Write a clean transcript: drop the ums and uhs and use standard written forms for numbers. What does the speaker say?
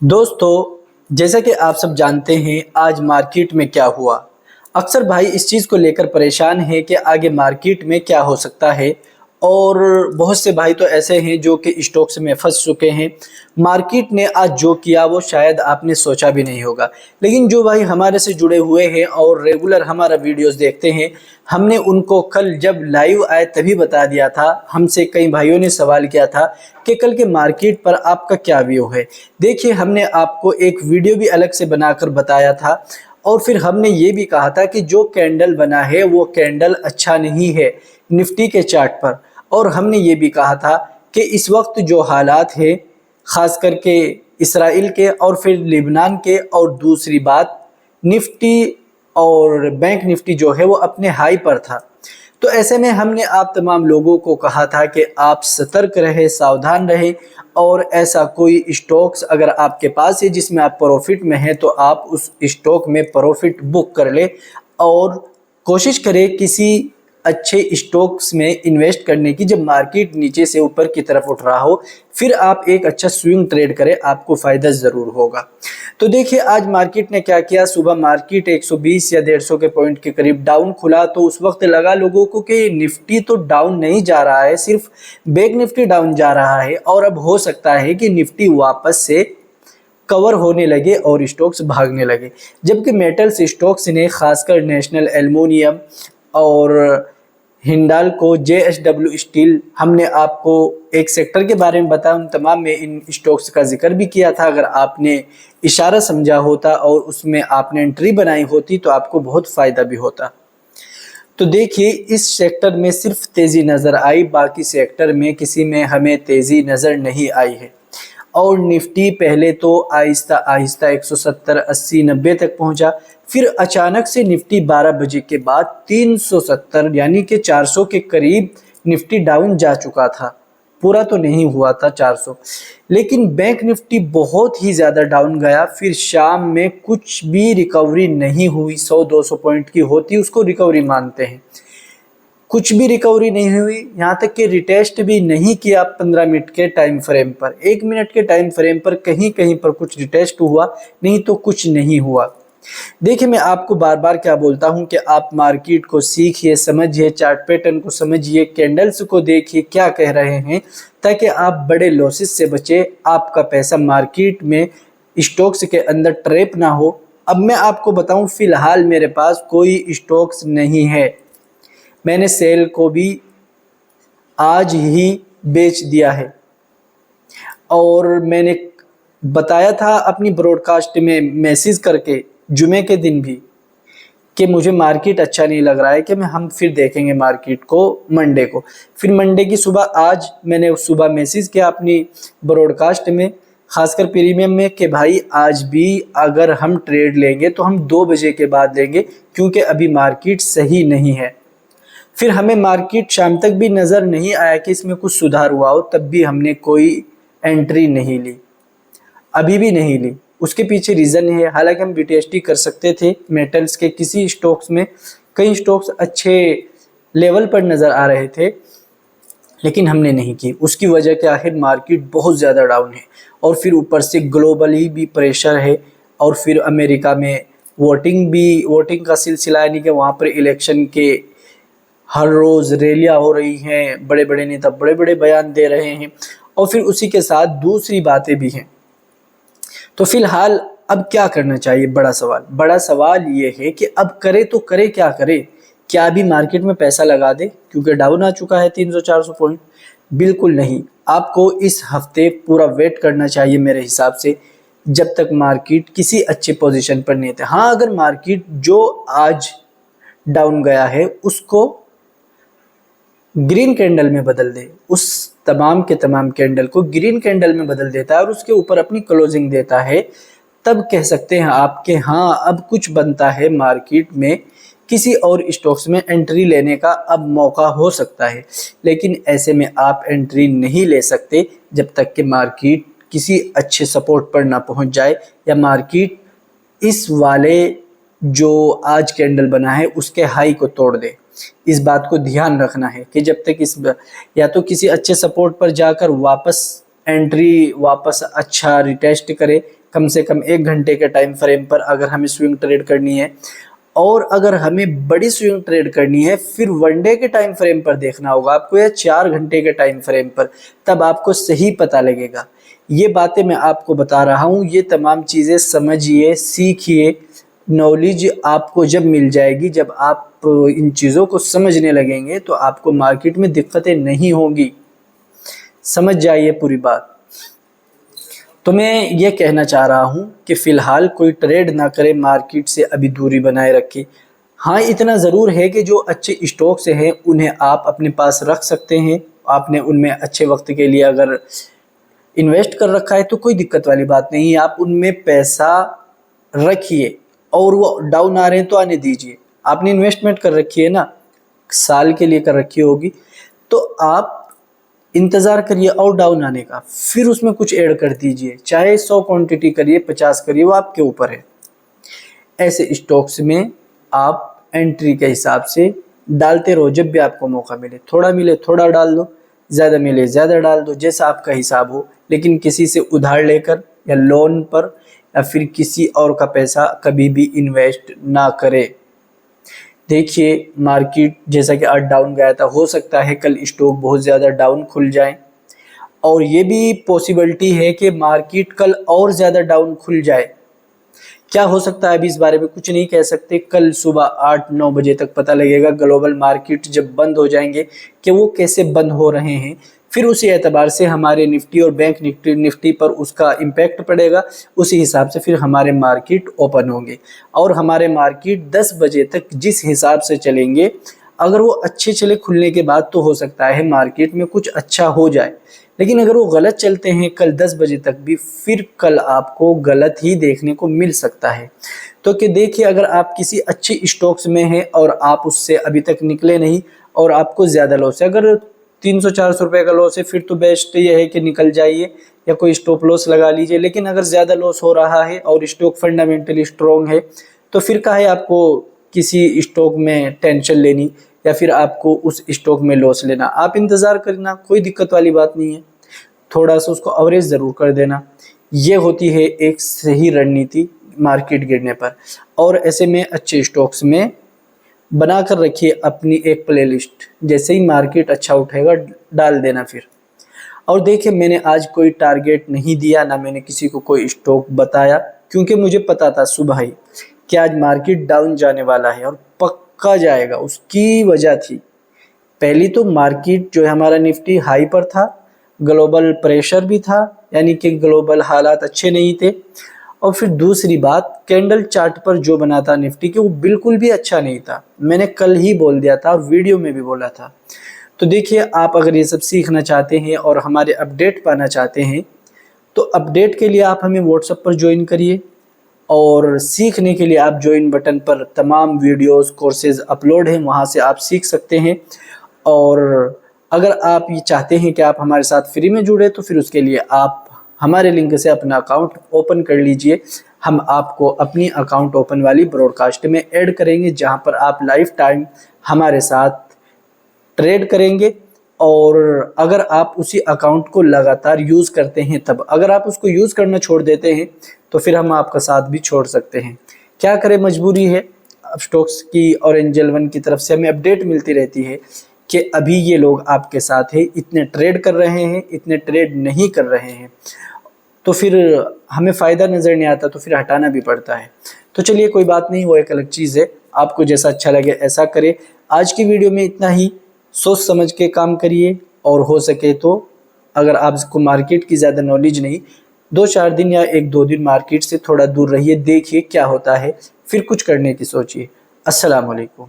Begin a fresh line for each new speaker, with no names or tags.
दोस्तों, जैसा कि आप सब जानते हैं आज मार्केट में क्या हुआ। अक्सर भाई इस चीज़ को लेकर परेशान हैं कि आगे मार्केट में क्या हो सकता है। और बहुत से भाई तो ऐसे हैं जो कि स्टॉक्स में फंस चुके हैं। मार्केट ने आज जो किया वो शायद आपने सोचा भी नहीं होगा। लेकिन जो भाई हमारे से जुड़े हुए हैं और रेगुलर हमारा वीडियोस देखते हैं, हमने उनको कल जब लाइव आए तभी बता दिया था। हमसे कई भाइयों ने सवाल किया था कि कल के मार्केट पर आपका क्या व्यू है। देखिए, हमने आपको एक वीडियो भी अलग से बनाकर बताया था और फिर हमने ये भी कहा था कि जो कैंडल बना है वो कैंडल अच्छा नहीं है निफ्टी के चार्ट पर। और हमने ये भी कहा था कि इस वक्त जो हालात है, ख़ास करके इसराइल के और फिर लेबनान के, और दूसरी बात निफ्टी और बैंक निफ्टी जो है वो अपने हाई पर था। तो ऐसे में हमने आप तमाम लोगों को कहा था कि आप सतर्क रहें, सावधान रहें, और ऐसा कोई स्टॉक्स अगर आपके पास है जिसमें आप प्रॉफिट में हैं तो आप उस स्टॉक में प्रॉफिट बुक कर लें और कोशिश करें किसी अच्छे स्टॉक्स में इन्वेस्ट करने की जब मार्केट नीचे से ऊपर की तरफ उठ रहा हो। फिर आप एक अच्छा स्विंग ट्रेड करें, आपको फ़ायदा ज़रूर होगा। तो देखिए, आज मार्केट ने क्या किया। सुबह मार्केट 120 या 150 के पॉइंट के करीब डाउन खुला, तो उस वक्त लगा लोगों को कि निफ्टी तो डाउन नहीं जा रहा है, सिर्फ बैंक निफ्टी डाउन जा रहा है और अब हो सकता है कि निफ्टी वापस से कवर होने लगे और स्टॉक्स भागने लगे। जबकि मेटल्स स्टॉक्स ने, खासकर नेशनल एल्युमिनियम और हिंडाल्को, जेएसडब्ल्यू स्टील, हमने आपको एक सेक्टर के बारे में बताया, उन तमाम में इन स्टॉक्स का जिक्र भी किया था। अगर आपने इशारा समझा होता और उसमें आपने एंट्री बनाई होती तो आपको बहुत फ़ायदा भी होता। तो देखिए, इस सेक्टर में सिर्फ तेज़ी नज़र आई, बाकी सेक्टर में किसी में हमें तेज़ी नज़र नहीं आई है। और निफ्टी पहले तो आहिस्ता आहिस्ता 170, 80, 90 तक पहुंचा। फिर अचानक से निफ्टी 12 बजे के बाद 370 यानी कि 400 के करीब निफ्टी डाउन जा चुका था। पूरा तो नहीं हुआ था 400, लेकिन बैंक निफ्टी बहुत ही ज़्यादा डाउन गया। फिर शाम में कुछ भी रिकवरी नहीं हुई। 100-200 पॉइंट की होती उसको रिकवरी मानते हैं, कुछ भी रिकवरी नहीं हुई। यहाँ तक कि रिटेस्ट भी नहीं किया 15 मिनट के टाइम फ्रेम पर, 1 मिनट के टाइम फ्रेम पर कहीं कहीं पर कुछ रिटेस्ट हुआ, नहीं तो कुछ नहीं हुआ। देखिए, मैं आपको बार बार क्या बोलता हूँ कि आप मार्केट को सीखिए, समझिए, चार्ट पैटर्न को समझिए, कैंडल्स को देखिए क्या कह रहे हैं, ताकि आप बड़े लॉसेस से बचे, आपका पैसा मार्केट में स्टॉक्स के अंदर ट्रैप ना हो। अब मैं आपको बताऊं, फिलहाल मेरे पास कोई स्टॉक्स नहीं है। मैंने सेल को भी आज ही बेच दिया है और मैंने बताया था अपनी ब्रॉडकास्ट में मैसेज करके जुमे के दिन भी कि मुझे मार्केट अच्छा नहीं लग रहा है, कि हम फिर देखेंगे मार्केट को मंडे को। फिर मंडे की सुबह आज मैंने सुबह मैसेज किया अपनी ब्रॉडकास्ट में, खासकर प्रीमियम में, कि भाई आज भी अगर हम ट्रेड लेंगे तो हम 2 बजे के बाद लेंगे, क्योंकि अभी मार्केट सही नहीं है। फिर हमें मार्केट शाम तक भी नज़र नहीं आया कि इसमें कुछ सुधार हुआ हो, तब भी हमने कोई एंट्री नहीं ली, अभी भी नहीं ली। उसके पीछे रीज़न है, हालांकि हम बीटीएसटी कर सकते थे मेटल्स के किसी स्टॉक्स में, कई स्टॉक्स अच्छे लेवल पर नज़र आ रहे थे, लेकिन हमने नहीं की। उसकी वजह क्या है, मार्केट बहुत ज़्यादा डाउन है और फिर ऊपर से ग्लोबली भी प्रेशर है, और फिर अमेरिका में वोटिंग का सिलसिला, यानी कि वहाँ पर इलेक्शन के हर रोज़ रैलियाँ हो रही हैं, बड़े बड़े नेता बड़े बड़े बयान दे रहे हैं, और फिर उसी के साथ दूसरी बातें भी हैं। तो फिलहाल अब क्या करना चाहिए, बड़ा सवाल ये है कि अब करे तो करे क्या करे। क्या अभी मार्केट में पैसा लगा दे क्योंकि डाउन आ चुका है 300-400 पॉइंट? बिल्कुल नहीं। आपको इस हफ्ते पूरा वेट करना चाहिए मेरे हिसाब से, जब तक मार्केट किसी अच्छे पोजीशन पर नहीं थे। हाँ, अगर मार्केट जो आज डाउन गया है उसको ग्रीन कैंडल में बदल दे, उस तमाम के तमाम कैंडल को ग्रीन कैंडल में बदल देता है और उसके ऊपर अपनी क्लोजिंग देता है, तब कह सकते हैं आप कि हाँ, अब कुछ बनता है मार्केट में, किसी और स्टॉक्स में एंट्री लेने का अब मौका हो सकता है। लेकिन ऐसे में आप एंट्री नहीं ले सकते जब तक कि मार्केट किसी अच्छे सपोर्ट पर ना पहुंच जाए, या मार्केट इस वाले जो आज कैंडल बना है उसके हाई को तोड़ दे। इस बात को ध्यान रखना है कि जब तक या तो किसी अच्छे सपोर्ट पर जाकर वापस एंट्री, वापस अच्छा रिटेस्ट करे, कम से कम 1 घंटे के टाइम फ्रेम पर अगर हमें स्विंग ट्रेड करनी है, और अगर हमें बड़ी स्विंग ट्रेड करनी है फिर 1 डे के टाइम फ्रेम पर देखना होगा आपको, या 4 घंटे के टाइम फ्रेम पर, तब आपको सही पता लगेगा। ये बातें मैं आपको बता रहा हूँ, ये तमाम चीज़ें समझिए, सीखिए। नॉलेज आपको जब मिल जाएगी, जब आप इन चीज़ों को समझने लगेंगे, तो आपको मार्केट में दिक्कतें नहीं होंगी। समझ जाइए पूरी बात। तो मैं ये कहना चाह रहा हूँ कि फ़िलहाल कोई ट्रेड ना करे, मार्केट से अभी दूरी बनाए रखें। हाँ, इतना ज़रूर है कि जो अच्छे स्टॉक्स हैं उन्हें आप अपने पास रख सकते हैं। आपने उनमें अच्छे वक्त के लिए अगर इन्वेस्ट कर रखा है तो कोई दिक्कत वाली बात नहीं है, आप उनमें पैसा रखिए, और वो डाउन आ रहे हैं तो आने दीजिए। आपने इन्वेस्टमेंट कर रखी है ना, साल के लिए कर रखी होगी, तो आप इंतज़ार करिए और डाउन आने का, फिर उसमें कुछ ऐड कर दीजिए, चाहे 100 क्वांटिटी करिए, 50 करिए, वो आपके ऊपर है। ऐसे स्टॉक्स में आप एंट्री के हिसाब से डालते रहो, जब भी आपको मौका मिले, थोड़ा मिले थोड़ा डाल दो, ज़्यादा मिले ज़्यादा डाल दो, जैसा आपका हिसाब हो। लेकिन किसी से उधार लेकर या लोन पर या फिर किसी और का पैसा कभी भी इन्वेस्ट ना करें। देखिए मार्केट जैसा कि आज डाउन गया था, हो सकता है कल स्टॉक बहुत ज़्यादा डाउन खुल जाए, और ये भी पॉसिबिलिटी है कि मार्केट कल और ज़्यादा डाउन खुल जाए। क्या हो सकता है अभी इस बारे में कुछ नहीं कह सकते। कल सुबह 8-9 बजे तक पता लगेगा, ग्लोबल मार्केट जब बंद हो जाएंगे कि वो कैसे बंद हो रहे हैं, फिर उसी एतबार से हमारे निफ्टी और बैंक निफ्टी पर उसका इम्पैक्ट पड़ेगा। उसी हिसाब से फिर हमारे मार्केट ओपन होंगे, और हमारे मार्केट 10 बजे तक जिस हिसाब से चलेंगे, अगर वो अच्छे चले खुलने के बाद तो हो सकता है मार्केट में कुछ अच्छा हो जाए, लेकिन अगर वो गलत चलते हैं कल 10 बजे तक भी, फिर कल आपको गलत ही देखने को मिल सकता है। तो कि देखिए, अगर आप किसी अच्छी स्टॉक्स में हैं और आप उससे अभी तक निकले नहीं और आपको ज़्यादा लॉस है, अगर 300-400 रुपये का लॉस है, फिर तो बेस्ट ये है कि निकल जाइए या कोई स्टॉप लॉस लगा लीजिए। लेकिन अगर ज़्यादा लॉस हो रहा है और स्टॉक फंडामेंटली स्ट्रॉन्ग है, तो फिर काहे आपको किसी स्टॉक में टेंशन लेनी या फिर आपको उस स्टॉक में लॉस लेना। आप इंतज़ार करना, कोई दिक्कत वाली बात नहीं है, थोड़ा सा उसको एवरेज ज़रूर कर देना। ये होती है एक सही रणनीति मार्केट गिरने पर। और ऐसे में अच्छे स्टॉक्स में बना कर रखिए अपनी एक प्लेलिस्ट, जैसे ही मार्केट अच्छा उठेगा डाल देना फिर। और देखिए, मैंने आज कोई टारगेट नहीं दिया, ना मैंने किसी को कोई स्टॉक बताया, क्योंकि मुझे पता था सुबह ही कि आज मार्केट डाउन जाने वाला है और पक्का जाएगा। उसकी वजह थी, पहली तो मार्केट जो है हमारा निफ्टी हाई पर था, ग्लोबल प्रेशर भी था, यानी कि ग्लोबल हालात अच्छे नहीं थे, और फिर दूसरी बात, कैंडल चार्ट पर जो बना था निफ्टी के, वो बिल्कुल भी अच्छा नहीं था। मैंने कल ही बोल दिया था, वीडियो में भी बोला था। तो देखिए, आप अगर ये सब सीखना चाहते हैं और हमारे अपडेट पाना चाहते हैं, तो अपडेट के लिए आप हमें व्हाट्सएप पर ज्वाइन करिए, और सीखने के लिए आप ज्वाइन बटन पर तमाम वीडियोस कोर्सेज अपलोड हैं, वहाँ से आप सीख सकते हैं। और अगर आप ये चाहते हैं कि आप हमारे साथ फ्री में जुड़े, तो फिर उसके लिए आप हमारे लिंक से अपना अकाउंट ओपन कर लीजिए। हम आपको अपनी अकाउंट ओपन वाली ब्रॉडकास्ट में ऐड करेंगे, जहां पर आप लाइफ टाइम हमारे साथ ट्रेड करेंगे। और अगर आप उसी अकाउंट को लगातार यूज़ करते हैं तब, अगर आप उसको यूज़ करना छोड़ देते हैं तो फिर हम आपका साथ भी छोड़ सकते हैं। क्या करें, मजबूरी है। अब स्टॉक्स की और एंजल वन की तरफ से हमें अपडेट मिलती रहती है कि अभी ये लोग आपके साथ हैं, इतने ट्रेड कर रहे हैं, इतने ट्रेड नहीं कर रहे हैं, तो फिर हमें फ़ायदा नज़र नहीं आता, तो फिर हटाना भी पड़ता है। तो चलिए, कोई बात नहीं, वो एक अलग चीज़ है। आपको जैसा अच्छा लगे ऐसा करें। आज की वीडियो में इतना ही। सोच समझ के काम करिए, और हो सके तो अगर आपको मार्केट की ज़्यादा नॉलेज नहीं, 2-4 दिन या 1-2 दिन मार्केट से थोड़ा दूर रहिए, देखिए क्या होता है, फिर कुछ करने की सोचिए। अस्सलाम वालेकुम।